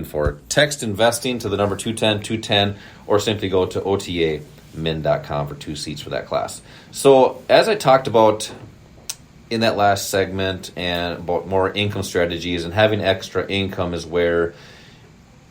for. Text investing to the number 210, or simply go to otamin.com for 2 seats for that class. So as I talked about in that last segment and about more income strategies and having extra income is where,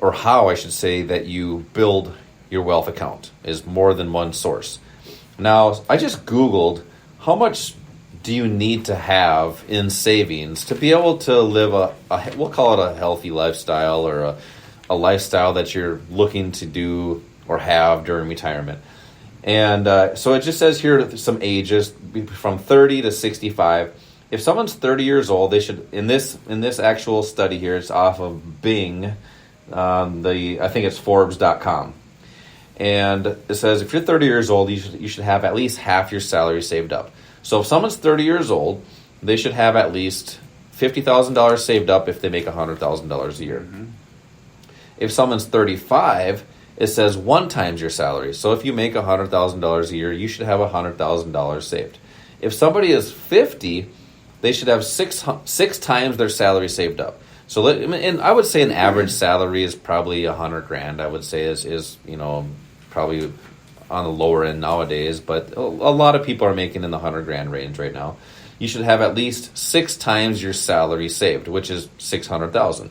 or how I should say, that you build your wealth account is more than one source. Now, I just Googled how much do you need to have in savings to be able to live we'll call it a healthy lifestyle, or a lifestyle that you're looking to do or have during retirement. And so it just says here some ages from 30 to 65. If someone's 30 years old, they should, in this actual study here, it's off of Bing, I think it's Forbes.com. And it says if you're 30 years old, you should have at least half your salary saved up. So if someone's 30 years old, they should have at least $50,000 saved up if they make $100,000 a year. Mm-hmm. If someone's 35, it says 1 times your salary. So if you make $100,000 a year, you should have $100,000 saved. If somebody is 50, they should have six times their salary saved up. So, and I would say an average salary is probably $100,000. I would say is probably on the lower end nowadays, but a lot of people are making in the $100,000 range right now. You should have at least 6 times your salary saved, which is $600,000.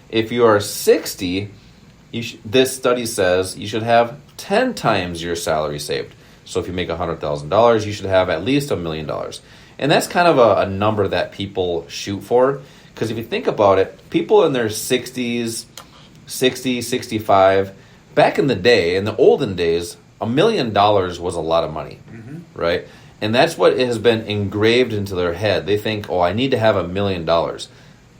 If you are 60, this study says you should have 10 times your salary saved. So if you make $100,000, you should have at least $1 million. And that's kind of a number that people shoot for, because if you think about it, people in their 60s, 60, 65, back in the day, in the olden days, $1 million was a lot of money, right? And that's what has been engraved into their head. They think, I need to have $1 million.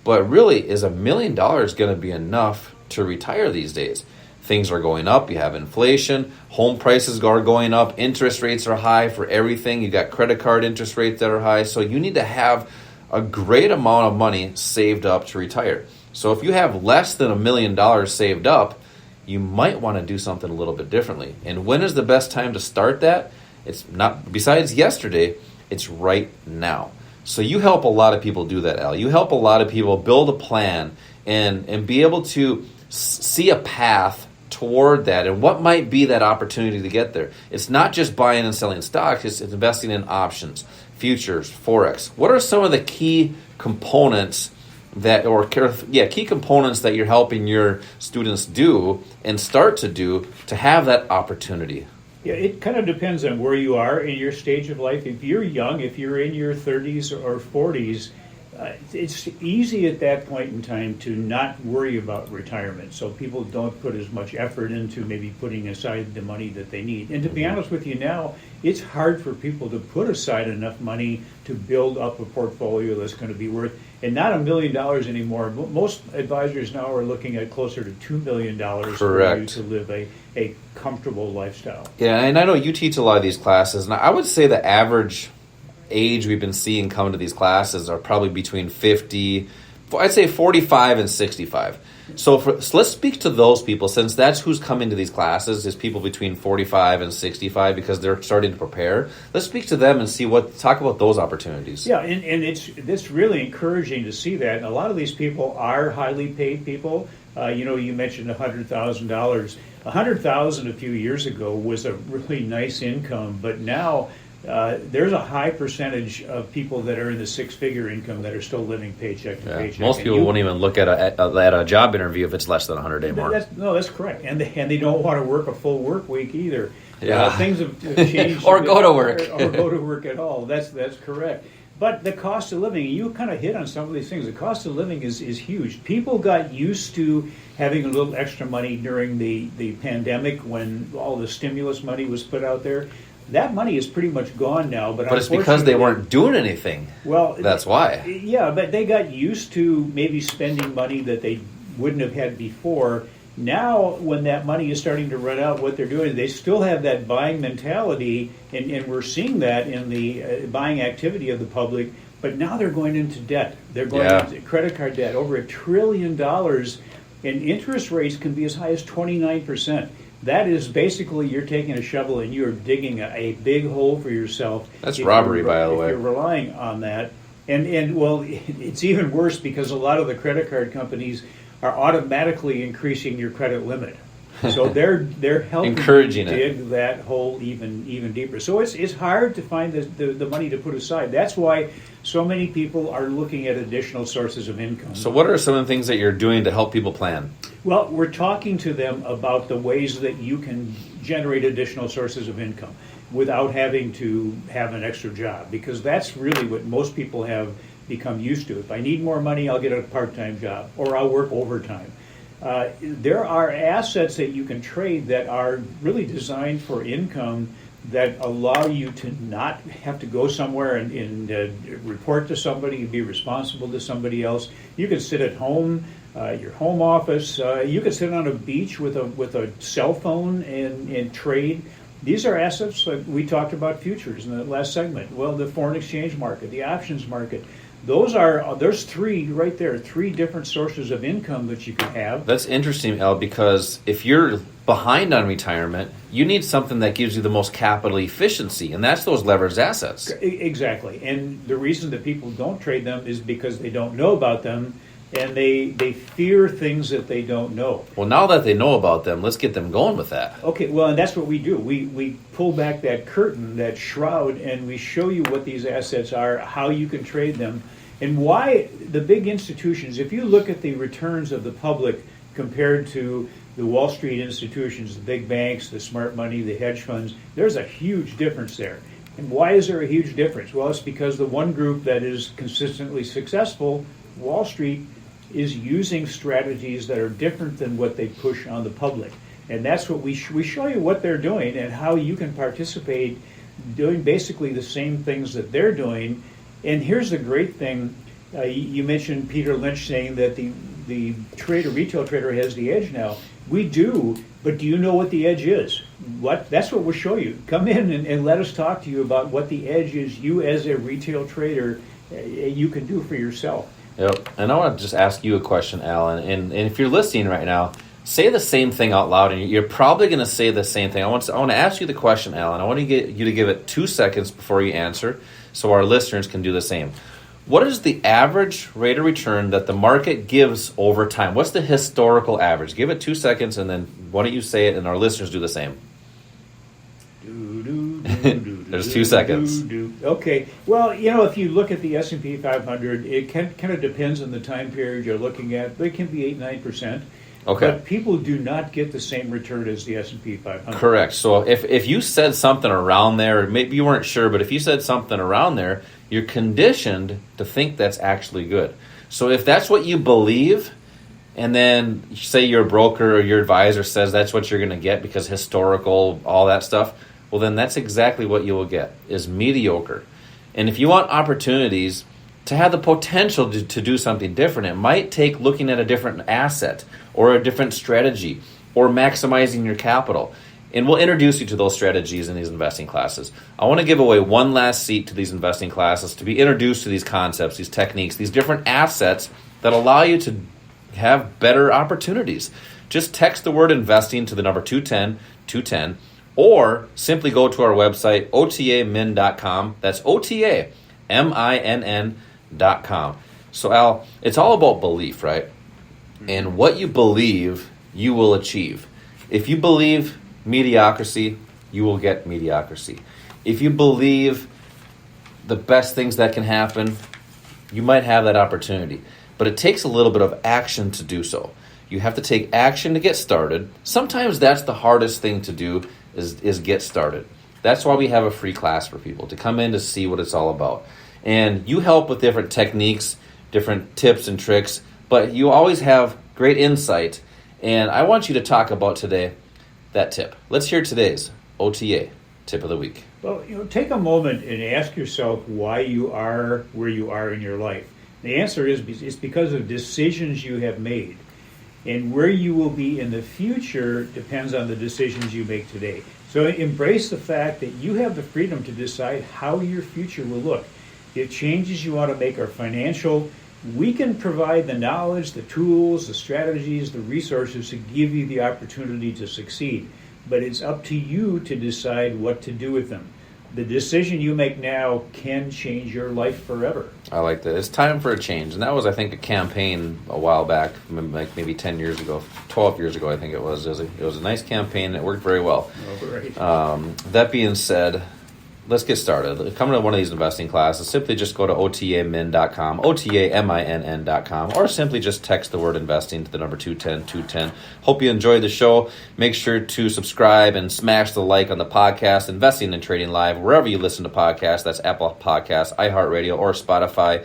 But really, is $1 million going to be enough to retire these days? Things are going up. You have inflation. Home prices are going up. Interest rates are high for everything. You got credit card interest rates that are high. So you need to have a great amount of money saved up to retire. So if you have less than $1 million saved up, you might want to do something a little bit differently. And when is the best time to start that? It's not, besides yesterday, it's right now. So you help a lot of people do that, Al. You help a lot of people build a plan and be able to see a path toward that, and what might be that opportunity to get there. It's not just buying and selling stocks, it's investing in options, futures, Forex. What are some of the key components key components that you're helping your students do and start to do to have that opportunity? Yeah, it kind of depends on where you are in your stage of life. If you're young, if you're in your 30s or 40s, it's easy at that point in time to not worry about retirement. So people don't put as much effort into maybe putting aside the money that they need. And to be honest with you now, it's hard for people to put aside enough money to build up a portfolio that's going to be worth, and not $1 million anymore. Most advisors now are looking at closer to $2 million for you to live a comfortable lifestyle. Yeah, and I know you teach a lot of these classes, and I would say the average age we've been seeing come to these classes are probably between 50, I'd say 45 and 65. So let's speak to those people, since that's who's coming to these classes, is people between 45 and 65, because they're starting to prepare. Let's speak to them and talk about those opportunities. Yeah, and it's really encouraging to see that. And a lot of these people are highly paid people. You mentioned $100,000. $100,000 a few years ago was a really nice income, but now there's a high percentage of people that are in the 6-figure income that are still living paycheck to paycheck. Most people won't even look at a job interview if it's less than 100 days more. That's correct. And they don't want to work a full work week either. Yeah. Things have changed. Or go to work. Or go to work at all. That's correct. But the cost of living, you kind of hit on some of these things. The cost of living is huge. People got used to having a little extra money during the pandemic when all the stimulus money was put out there. That money is pretty much gone now. But it's because they weren't doing anything. Well, that's why. Yeah, but they got used to maybe spending money that they wouldn't have had before. Now, when that money is starting to run out, what they're doing, they still have that buying mentality, and we're seeing that in the buying activity of the public, but now they're going into debt. They're going into credit card debt, over $1 trillion, and interest rates can be as high as 29%. That is basically you're taking a shovel and you're digging a big hole for yourself. That's robbery, by the way. If you're relying on that. And well, it's even worse because a lot of the credit card companies are automatically increasing your credit limit. So they're helping Encouraging you it. dig that hole even deeper. So it's hard to find the money to put aside. That's why so many people are looking at additional sources of income. So what are some of the things that you're doing to help people plan? Well, we're talking to them about the ways that you can generate additional sources of income without having to have an extra job, because that's really what most people have become used to. If I need more money, I'll get a part-time job or I'll work overtime. There are assets that you can trade that are really designed for income that allow you to not have to go somewhere and report to somebody, be responsible to somebody else. You can sit at home, your home office. You can sit on a beach with a cell phone and trade. These are assets like we talked about futures in the last segment. Well, the foreign exchange market, the options market. There's three right there, three different sources of income that you can have. That's interesting, Al, because if you're behind on retirement, you need something that gives you the most capital efficiency, and that's those leveraged assets. Exactly. And the reason that people don't trade them is because they don't know about them, and they fear things that they don't know. Well, now that they know about them, let's get them going with that. Okay, well, and that's what we do. We pull back that curtain, that shroud, and we show you what these assets are, how you can trade them, and why the big institutions, if you look at the returns of the public compared to the Wall Street institutions, the big banks, the smart money, the hedge funds, there's a huge difference there. And why is there a huge difference? Well, it's because the one group that is consistently successful, Wall Street, is using strategies that are different than what they push on the public. And that's what we show you what they're doing and how you can participate doing basically the same things that they're doing. And here's the great thing. You mentioned Peter Lynch saying that the retail trader has the edge now. We do, but do you know what the edge is? That's what we'll show you. Come in and let us talk to you about what the edge is you as a retail trader you can do for yourself. Yep. And I want to just ask you a question, Alan. And if you're listening right now, say the same thing out loud. And you're probably going to say the same thing. I want to ask you the question, Alan. I want to get you to give it 2 seconds before you answer so our listeners can do the same. What is the average rate of return that the market gives over time? What's the historical average? Give it 2 seconds, and then why don't you say it, and our listeners do the same. There's 2 seconds. Okay. Well, if you look at the S&P 500, it kind of depends on the time period you're looking at. But it can be 8-9%. Okay. But people do not get the same return as the S&P 500. Correct. So if you said something around there, maybe you weren't sure, but if you said something around there, you're conditioned to think that's actually good. So if that's what you believe, and then say your broker or your advisor says that's what you're going to get because historical, all that stuff, well, then that's exactly what you will get, is mediocre. And if you want opportunities to have the potential to do something different, it might take looking at a different asset or a different strategy or maximizing your capital. And we'll introduce you to those strategies in these investing classes. I want to give away one last seat to these investing classes to be introduced to these concepts, these techniques, these different assets that allow you to have better opportunities. Just text the word investing to the number 210-210, or simply go to our website, otamin.com. That's otaminn.com. So, Al, it's all about belief, right? And what you believe, you will achieve. If you believe mediocrity, you will get mediocrity. If you believe the best things that can happen, you might have that opportunity. But it takes a little bit of action to do so. You have to take action to get started. Sometimes that's the hardest thing to do, is get started. That's why we have a free class for people, to come in to see what it's all about. And you help with different techniques, different tips and tricks, but you always have great insight. And I want you to talk about today that tip. Let's hear today's OTA tip of the week. Well, take a moment and ask yourself why you are where you are in your life. The answer is it's because of decisions you have made. And where you will be in the future depends on the decisions you make today. So embrace the fact that you have the freedom to decide how your future will look. If changes you want to make are financial, we can provide the knowledge, the tools, the strategies, the resources to give you the opportunity to succeed. But it's up to you to decide what to do with them. the decision you make now can change your life forever. I like that. It's time for a change. And that was, I think, a campaign a while back, like maybe 10 years ago, 12 years ago, I think it was. It was a nice campaign. It worked very well. Oh, right. That being said, let's get started. Coming to one of these investing classes, simply just go to otamin.com, otaminn.com, or simply just text the word investing to the number 210-210. Hope you enjoyed the show. Make sure to subscribe and smash the like on the podcast, Investing and Trading Live, wherever you listen to podcasts. That's Apple Podcasts, iHeartRadio, or Spotify.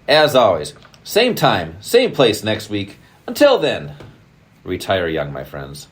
As always, same time, same place next week. Until then, retire young, my friends.